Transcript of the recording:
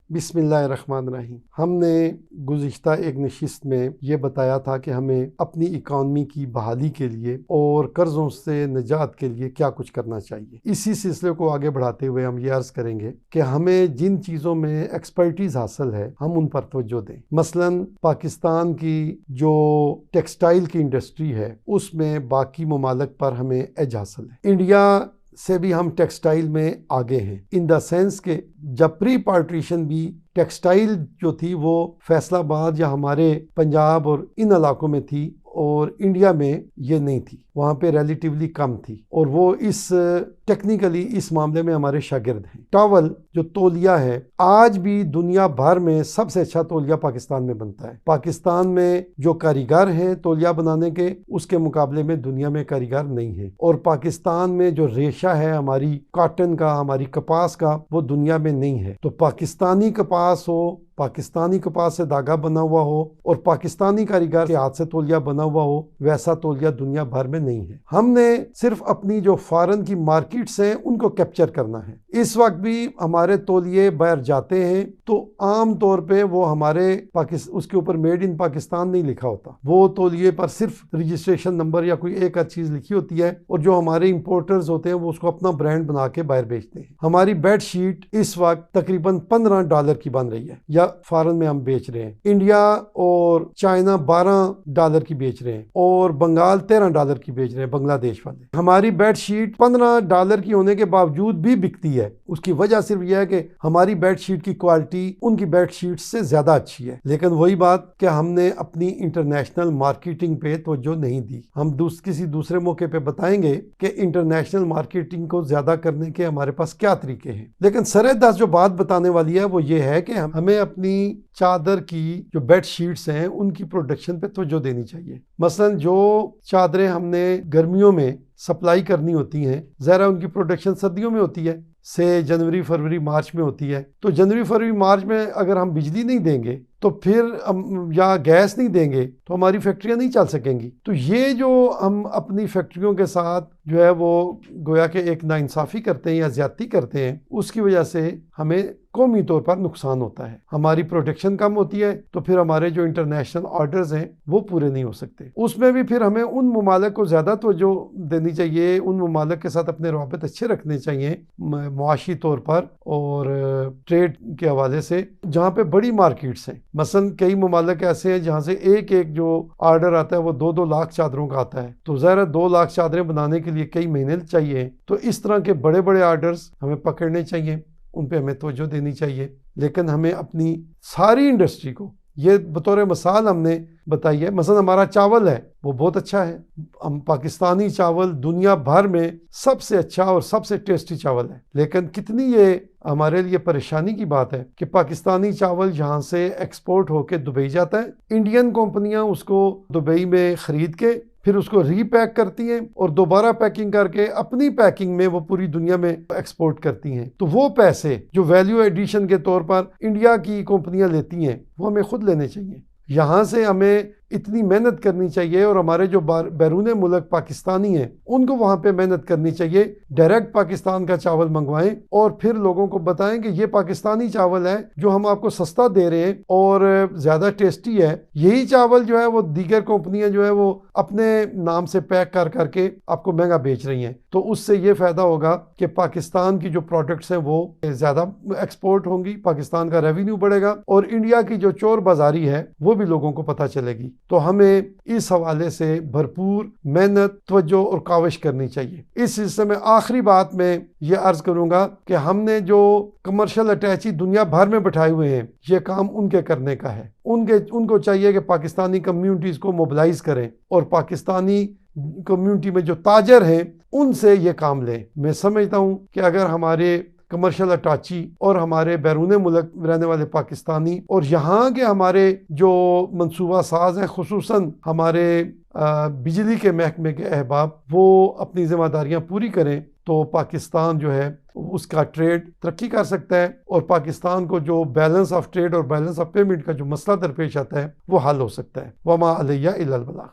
बिस्मिल्लाहिर्रहमानिर्रहीम। हमने गुज़िश्ता एक नशिस्त में ये बताया था कि हमें अपनी इकानमी की बहाली के लिए और कर्ज़ों से निजात के लिए क्या कुछ करना चाहिए। इसी सिलसिले को आगे बढ़ाते हुए हम ये अर्ज़ करेंगे कि हमें जिन चीज़ों में एक्सपर्टीज़ हासिल है हम उन पर तवज्जो दें। मसलन पाकिस्तान की जो टेक्सटाइल की इंडस्ट्री है उसमें बाकी ममालिक पर हमें एज हासिल है। इंडिया से भी हम टेक्सटाइल में आगे हैं, इन द सेंस के जब प्री पार्टीशन भी टेक्सटाइल जो थी वो फैसलाबाद या हमारे पंजाब और इन इलाकों में थी और इंडिया में ये नहीं थी, वहाँ पे रिलेटिवली कम थी और वो इस टेक्निकली इस मामले में हमारे शागिर्द हैं। टॉवल जो तौलिया है आज भी दुनिया भर में सबसे अच्छा तौलिया पाकिस्तान में बनता है। पाकिस्तान में जो कारीगर हैं तौलिया बनाने के उसके मुकाबले में दुनिया में कारीगर नहीं है। और पाकिस्तान में जो रेशा है हमारी कॉटन का, हमारी कपास का, वो दुनिया में नहीं है। तो पाकिस्तानी कपास हो, पाकिस्तानी कपास से धागा बना हुआ हो और पाकिस्तानी कारीगर के हाथ से तौलिया बना हुआ हो, वैसा तौलिया दुनिया भर में नहीं है। हमने सिर्फ अपनी जो फॉरेन की मार्केट्स हैं उनको कैप्चर करना है। इस वक्त भी हमारे तौलिए बाहर जाते हैं तो आम तौर पे वो हमारे उसके ऊपर मेड इन पाकिस्तान नहीं लिखा होता, वो तौलिए पर सिर्फ रजिस्ट्रेशन नंबर या कोई एक आध चीज लिखी होती है और जो हमारे इंपोर्टर्स होते हैं वो उसको अपना ब्रांड बना के बाहर बेचते हैं। हमारी बेड शीट इस वक्त तकरीबन $15 की बन रही है या फॉरेन में हम बेच रहे हैं। इंडिया और चाइना $12 की बेच रहे हैं और बंगाल $13 की बेच रहे हैं, बांग्लादेश वाले। हमारी बेड शीट $15 की होने के बावजूद भी बिकती है। उसकी वजह सिर्फ यह है कि हमारी बेड शीट की क्वालिटी उनकी बेड शीट से ज्यादा अच्छी है। लेकिन वही बात कि हमने अपनी इंटरनेशनल मार्केटिंग पे तवज्जो नहीं दी। हम किसी दूसरे मौके पे बताएंगे कि इंटरनेशनल मार्केटिंग को ज्यादा करने के हमारे पास क्या तरीके हैं। लेकिन सरेदस्त जो बात बताने वाली है वो ये है कि हमें अपनी चादर की जो बेड शीट्स हैं उनकी प्रोडक्शन पे तवज्जो देनी चाहिए। मसलन जो चादरें हमने गर्मियों में सप्लाई करनी होती हैं, ज़रा उनकी प्रोडक्शन सर्दियों में होती है, से जनवरी फरवरी मार्च में होती है। तो जनवरी फरवरी मार्च में अगर हम बिजली नहीं देंगे तो फिर या गैस नहीं देंगे तो हमारी फैक्ट्रियां नहीं चल सकेंगी। तो ये जो हम अपनी फैक्ट्रियों के साथ जो है वो गोया के एक नाइंसाफ़ी करते हैं या ज्यादती करते हैं, उसकी वजह से हमें कौमी तौर पर नुकसान होता है। हमारी प्रोडक्शन कम होती है तो फिर हमारे जो इंटरनेशनल ऑर्डर्स हैं वो पूरे नहीं हो सकते। उसमें भी फिर हमें उन ममालिक को ज़्यादा तवज्जो देनी चाहिए, उन ममालिक के साथ अपने रवाबित अच्छे रखने चाहिए मुआशी तौर पर और ट्रेड के हवाले से, जहाँ पे बड़ी मार्केट्स हैं। मसलन कई ममालिक ऐसे हैं जहाँ से एक एक जो ऑर्डर आता है वो 2-2 लाख चादरों का आता है, तो ज़रा 2 लाख चादरें बनाने के लिए कई महीने चाहिए। तो इस तरह के बड़े बड़े ऑर्डर्स हमें पकड़ने चाहिए, उन पे हमें तवज्जो देनी चाहिए। लेकिन हमें अपनी सारी इंडस्ट्री को, ये बतौर मिसाल हमने बताई है। मसलन हमारा चावल है वो बहुत अच्छा है, हम पाकिस्तानी चावल दुनिया भर में सबसे अच्छा और सबसे टेस्टी चावल है। लेकिन कितनी ये हमारे लिए परेशानी की बात है कि पाकिस्तानी चावल यहाँ से एक्सपोर्ट होके दुबई जाता है, इंडियन कंपनियां उसको दुबई में खरीद के फिर उसको रीपैक करती हैं और दोबारा पैकिंग करके अपनी पैकिंग में वो पूरी दुनिया में एक्सपोर्ट करती हैं। तो वो पैसे जो वैल्यू एडिशन के तौर पर इंडिया की कंपनियां लेती हैं वो हमें खुद लेने चाहिए। यहाँ से हमें इतनी मेहनत करनी चाहिए और हमारे जो बैरून मुल्क पाकिस्तानी हैं उनको वहाँ पे मेहनत करनी चाहिए। डायरेक्ट पाकिस्तान का चावल मंगवाएं और फिर लोगों को बताएं कि ये पाकिस्तानी चावल है जो हम आपको सस्ता दे रहे हैं और ज़्यादा टेस्टी है। यही चावल जो है वो दीगर कंपनियां जो है वो अपने नाम से पैक कर करके आपको महंगा बेच रही हैं। तो उससे ये फ़ायदा होगा कि पाकिस्तान की जो प्रोडक्ट्स हैं वो ज़्यादा एक्सपोर्ट होंगी, पाकिस्तान का रेवेन्यू बढ़ेगा और इंडिया की जो चोर बाजारी है वो भी लोगों को पता चलेगी। तो हमें इस हवाले से भरपूर मेहनत, तवज्जो और काविश करनी चाहिए। इस सिलसिले में आखिरी बात मैं ये अर्ज करूंगा कि हमने जो कमर्शियल अटैची दुनिया भर में बैठाए हुए हैं ये काम उनके करने का है। उनको चाहिए कि पाकिस्तानी कम्युनिटीज को मोबिलाइज करें और पाकिस्तानी कम्युनिटी में जो ताजर हैं उनसे ये काम लें। मैं समझता हूँ कि अगर हमारे कमर्शियल अटाची और हमारे बैरून मुल्क रहने वाले पाकिस्तानी और यहाँ के हमारे जो मंसूबा साज हैं, खुसूसन हमारे बिजली के महकमे के अहबाब, वो अपनी जिम्मेदारियाँ पूरी करें तो पाकिस्तान जो है उसका ट्रेड तरक्की कर सकता है और पाकिस्तान को जो बैलेंस ऑफ ट्रेड और बैलेंस ऑफ पेमेंट का जो मसला दरपेश आता है वो हल हो सकता है। वमा अलैया इल्लल बलाग।